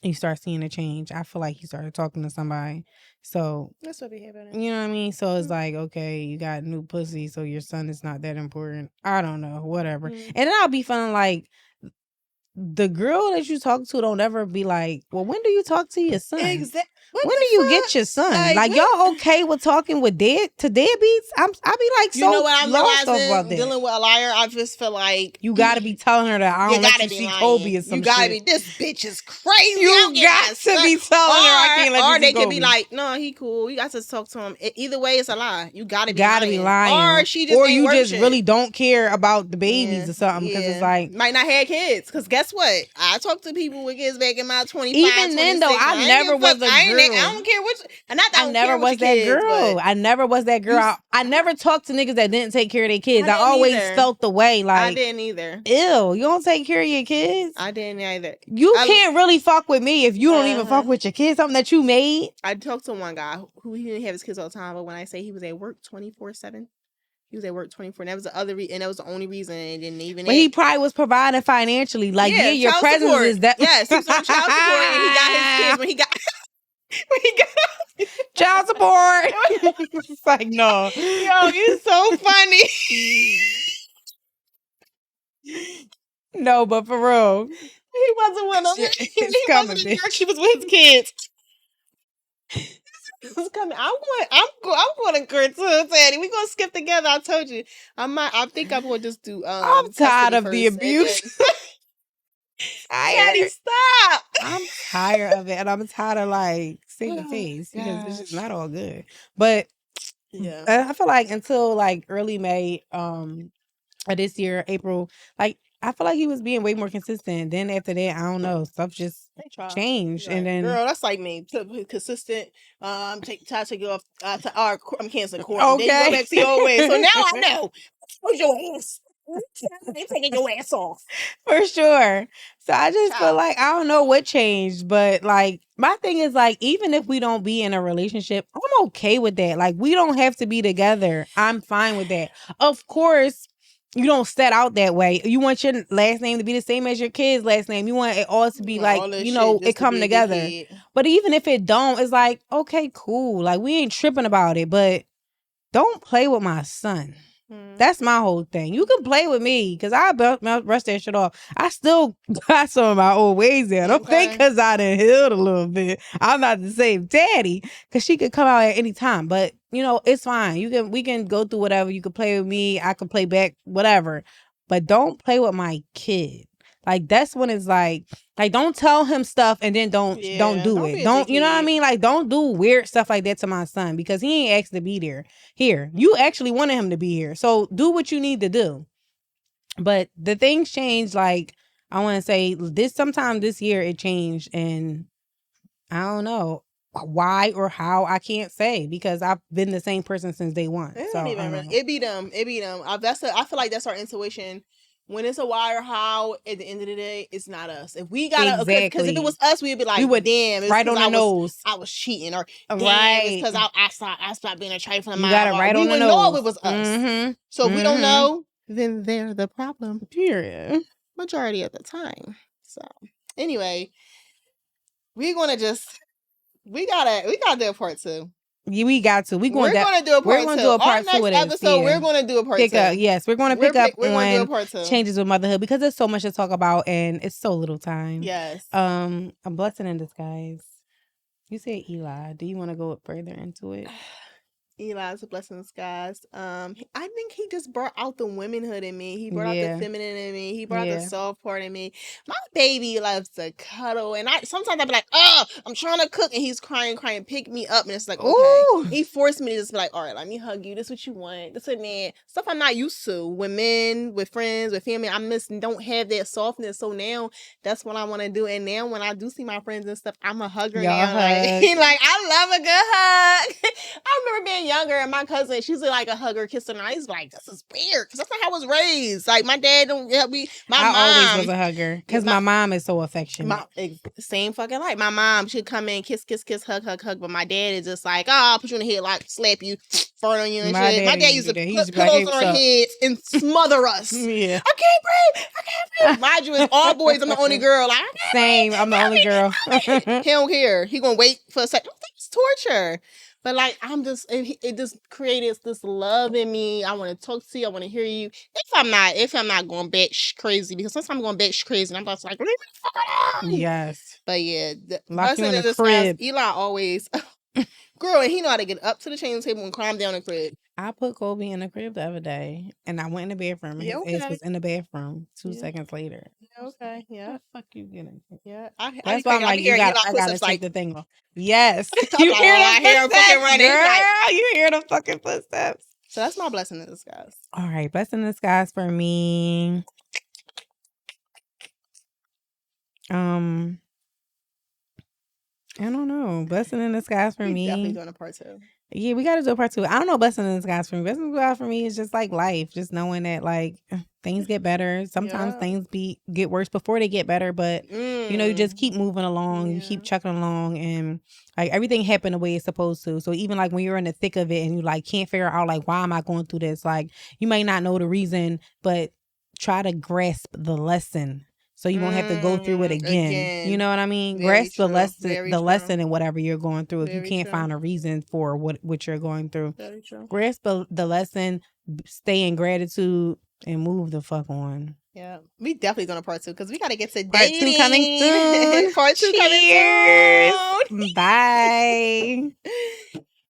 [SPEAKER 1] You start seeing a change. I feel like he started talking to somebody. So
[SPEAKER 2] that's what be happening.
[SPEAKER 1] You know what I mean? So it's like, okay, you got new pussy, so your son is not that important. I don't know, whatever. And then I'll be feeling like the girl that you talk to don't ever be like, well, when do you talk to your son?
[SPEAKER 2] Exactly.
[SPEAKER 1] When do you get your son? Like y'all okay with talking with deadbeats? I be like, so
[SPEAKER 2] you know what I'm
[SPEAKER 1] lost
[SPEAKER 2] realizing?
[SPEAKER 1] about that.
[SPEAKER 2] Dealing with a liar, I just feel like
[SPEAKER 1] you gotta be telling her that I don't let you see lying. Kobe or some
[SPEAKER 2] You gotta
[SPEAKER 1] shit.
[SPEAKER 2] be, this bitch is crazy.
[SPEAKER 1] You got to be telling her I can't let you see Kobe. Or
[SPEAKER 2] they could be like, no, he cool. You got to talk to him. Either way, it's a lie. You gotta be lying. Or she just
[SPEAKER 1] you just really don't care about the babies or something because it's like
[SPEAKER 2] might not have kids. Because guess what? I talked to people with kids back in my 25,
[SPEAKER 1] even then though, I never was a girl.
[SPEAKER 2] I don't care which. I never was that
[SPEAKER 1] girl. I never was that girl. I never talked to niggas that didn't take care of their kids. I always felt the way like
[SPEAKER 2] I didn't either.
[SPEAKER 1] Ew, you don't take care of your kids.
[SPEAKER 2] I didn't either.
[SPEAKER 1] You can't really fuck with me if you don't even fuck with your kids. Something that you made.
[SPEAKER 2] I talked to one guy who he didn't have his kids all the time, but when I say he was at work 24/7. He was at work 24, and that was the other and that was the only reason. And didn't even.
[SPEAKER 1] But he probably was providing financially. Like your presence
[SPEAKER 2] support.
[SPEAKER 1] is that.
[SPEAKER 2] Yes, he was on child support, and he got his kids when he got.
[SPEAKER 1] Child support. It's like no,
[SPEAKER 2] yo, you so funny.
[SPEAKER 1] No, but for real,
[SPEAKER 2] he wasn't with him. He wasn't in New York. He was with his kids. It's coming. I'm going to court too, Teddy. We gonna skip together. I told you. I think I'm gonna just do.
[SPEAKER 1] I'm tired of the abuse.
[SPEAKER 2] Teddy, stop.
[SPEAKER 1] I'm tired of it, and I'm tired of like seeing the face because it's just not all good. But yeah, I feel like until like early May, of this year, April, like I feel like he was being way more consistent. Then after that, I don't know, stuff just changed.
[SPEAKER 2] Right.
[SPEAKER 1] And then,
[SPEAKER 2] girl, that's like me, consistent. Take time to go off. I'm canceling court. Okay. Then you go back to your old way. So now I know. Where's your ass? They taking your ass off.
[SPEAKER 1] For sure. So I just feel like I don't know what changed, but like my thing is like even if we don't be in a relationship, I'm okay with that. Like we don't have to be together. I'm fine with that. Of course, you don't set out that way. You want your last name to be the same as your kid's last name. You want it all to be like, you know, it come together. But even if it don't, it's like, okay, cool. Like we ain't tripping about it, but don't play with my son. That's my whole thing. You can play with me because I brush that shit off. I still got some of my old ways there. Don't think because I done healed a little bit, I'm not the same daddy because she could come out at any time. But you know, it's fine. We can go through whatever. You can play with me. I can play back, whatever. But don't play with my kid. Like that's when it's like don't tell him stuff and then don't do it. Don't you know what I mean? Like don't do weird stuff like that to my son because he ain't asked to be there. Here, you actually wanted him to be here, so do what you need to do. But the things change. Like I want to say sometime this year it changed, and I don't know why or how. I can't say because I've been the same person since day one.
[SPEAKER 2] It be them. I feel like that's our intuition. When it's a why or how, at the end of the day, it's not us. If we gotta, because if it was us, we'd be like, damn, it's
[SPEAKER 1] right on the nose.
[SPEAKER 2] I was cheating, or damn, it's because I stopped being a trifling mom.
[SPEAKER 1] You got it right on the nose.
[SPEAKER 2] We would know it was us. So if we don't know, then they're the problem.
[SPEAKER 1] Period.
[SPEAKER 2] Majority of the time. So anyway, we gotta do a part 2.
[SPEAKER 1] Yeah, we got to. We're going to do a part 2.
[SPEAKER 2] Our next episode, we're going to do a part 2.
[SPEAKER 1] Yes, we're going to pick up on changes with motherhood because there's so much to talk about and it's so little time.
[SPEAKER 2] Yes.
[SPEAKER 1] A blessing in disguise. You said Eli. Do you want to go further into it?
[SPEAKER 2] Eli's a blessing in disguise. I think he just brought out the womanhood in me. He brought out the feminine in me. He brought out the soft part in me. My baby loves to cuddle, and sometimes I be like, "Oh, I'm trying to cook," and he's crying, pick me up, and it's like, okay. Ooh. He forced me to just be like, "All right, let me hug you. This is what you want. This and that stuff I'm not used to with men, with friends, with family. don't have that softness. So now that's what I want to do. And now when I do see my friends and stuff, I'm a hugger now. Like I love a good hug. I remember being younger and my cousin, she's like a hugger, kissing her. I was like, this is weird because that's not how I was raised. Like my dad don't help me. I
[SPEAKER 1] always was a hugger because my mom is so affectionate.
[SPEAKER 2] Same fucking like my mom, she'd come in, kiss, hug. But my dad is just like, oh, I'll put you in the head, like slap you, fart on you and shit. My dad used to put pillows on our heads and smother us.
[SPEAKER 1] Yeah.
[SPEAKER 2] I can't breathe. Mind you, it's all boys. I'm the only girl. Like,
[SPEAKER 1] same. I'm the only girl.
[SPEAKER 2] He don't care. He gonna wait for a second. I think it's torture. But like it just created this love in me. I want to talk to you. I want to hear you. If I'm not going batch crazy, because sometimes I'm going batch crazy and I'm just like, leave me the fuck alone.
[SPEAKER 1] Yes.
[SPEAKER 2] But yeah,
[SPEAKER 1] lock you in the crib.
[SPEAKER 2] Eli always, girl, and he know how to get up to the changing table and climb down the crib.
[SPEAKER 1] I put Kobe in the crib the other day, and I went in the bathroom. And his ass was in the bathroom 2 seconds later.
[SPEAKER 2] Okay, yeah.
[SPEAKER 1] What the fuck you getting?
[SPEAKER 2] Yeah,
[SPEAKER 1] that's why I'm like, I gotta take the thing off. Yes,
[SPEAKER 2] you hear the footsteps,
[SPEAKER 1] girl. You hear the fucking footsteps.
[SPEAKER 2] So that's my blessing in disguise.
[SPEAKER 1] All right, blessing in disguise for me. I don't know. Blessing in disguise for me.
[SPEAKER 2] Definitely doing a part 2.
[SPEAKER 1] Yeah, we got to do a part 2. I don't know. Blessing in disguise for me. Blessing in disguise for me is just like life. Just knowing that like things get better. Sometimes things get worse before they get better. But you know, you just keep moving along. You keep chucking along, and like everything happened the way it's supposed to. So even like when you're in the thick of it and you like can't figure out like why am I going through this? Like you may not know the reason, but try to grasp the lesson. So you won't have to go through it again. You know what I mean? Grasp the lesson in whatever you're going through. If you can't find a reason for what you're going through, grasp the lesson, stay in gratitude, and move the fuck on.
[SPEAKER 2] Yeah, we definitely going to part 2 because we got to get to
[SPEAKER 1] part
[SPEAKER 2] dating.
[SPEAKER 1] 2 coming soon.
[SPEAKER 2] Part 2
[SPEAKER 1] Cheers.
[SPEAKER 2] coming soon.
[SPEAKER 1] Bye.